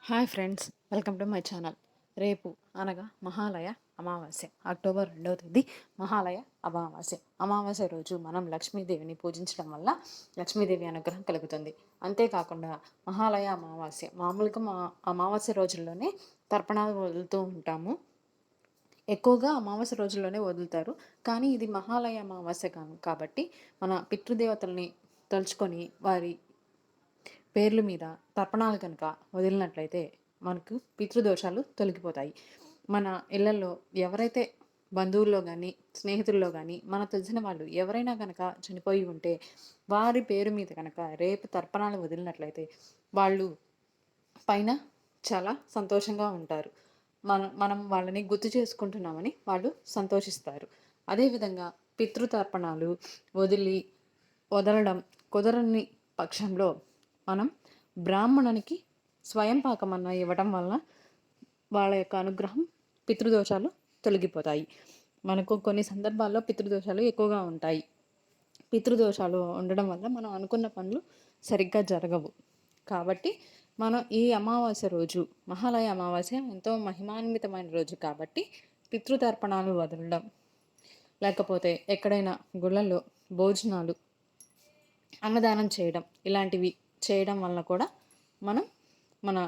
Hi friends, welcome to my channel. రేపు అనగా మహాలయ అమావాస్య, అక్టోబర్ 2వ తేదీ మహాలయ అమావాస్య. అమావాస్య రోజు మనం లక్ష్మీదేవిని పూజించడం వల్ల లక్ష్మీదేవి అనుగ్రహం కలుగుతుంది. అంతేకాకుండా మహాలయ అమావాస్య మామూలుగా అమావాస్య రోజుల్లోనే తర్పణాలు వదులుతూ ఉంటాము. ఎక్కువగా అమావాస్య రోజుల్లోనే వదులుతారు. కానీ ఇది మహాలయ అమావాస్య కాబట్టి మన పితృదేవతల్ని తలుచుకొని వారి పేర్ల మీద తర్పణాలు కనుక వదిలినట్లయితే మనకు పితృదోషాలు తొలగిపోతాయి. మన ఇళ్లలో ఎవరైతే బంధువుల్లో కానీ స్నేహితుల్లో కానీ మనకు తెలిసిన వాళ్ళు ఎవరైనా కనుక చనిపోయి ఉంటే వారి పేరు మీద కనుక రేపు తర్పణాలు వదిలినట్లయితే వాళ్ళు పైన చాలా సంతోషంగా ఉంటారు. మనం వాళ్ళని గుర్తు చేసుకుంటున్నామని వాళ్ళు సంతోషిస్తారు. అదేవిధంగా పితృతర్పణాలు వదలడం కుదరని పక్షంలో మనం బ్రాహ్మణునికి స్వయం పాకమన్న ఇవ్వడం వలన వాళ్ళ యొక్క అనుగ్రహం పితృదోషాలు తొలగిపోతాయి. మనకు కొన్ని సందర్భాల్లో పితృదోషాలు ఎక్కువగా ఉంటాయి. పితృదోషాలు ఉండడం వల్ల మనం అనుకున్న పనులు సరిగ్గా జరగవు. కాబట్టి మనం ఈ అమావాస్య రోజు మహాలయ అమావాస్య ఎంతో మహిమాన్వితమైన రోజు కాబట్టి పితృతర్పణాలు వదలడం, లేకపోతే ఎక్కడైనా గుళ్ళల్లో భోజనాలు, అన్నదానం చేయడం ఇలాంటివి చేయడం వల్ల కూడా మనం మన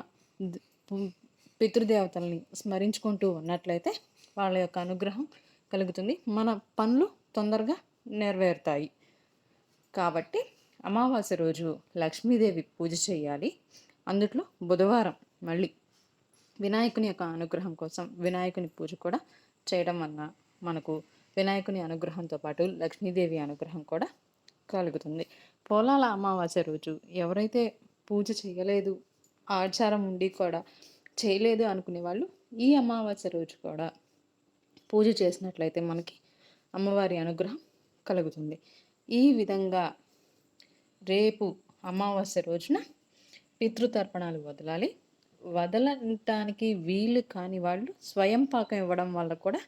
పితృదేవతల్ని స్మరించుకుంటూ ఉన్నట్లయితే వాళ్ళ యొక్క అనుగ్రహం కలుగుతుంది. మన పనులు తొందరగా నెరవేరుతాయి. కాబట్టి అమావాస్య రోజు లక్ష్మీదేవి పూజ చేయాలి. అందుట్లో బుధవారం మళ్ళీ వినాయకుని యొక్క అనుగ్రహం కోసం వినాయకుని పూజ కూడా చేయడం వలన మనకు వినాయకుని అనుగ్రహంతో పాటు లక్ష్మీదేవి అనుగ్రహం కూడా కలుగుతుంది. పోలాల అమావాస్య రోజు ఎవరైతే పూజ చేయలేదు, ఆచారం ఉండి కూడా చేయలేదు అనుకునే వాళ్ళు ఈ అమావాస్య రోజు కూడా పూజ చేసినట్లయితే మనకి అమ్మవారి అనుగ్రహం కలుగుతుంది. ఈ విధంగా రేపు అమావాస్య రోజున పితృతర్పణాలు వదలాలి. వదలటానికి వీలు కాని వాళ్ళు స్వయం పాకం ఇవ్వడం వల్ల కూడా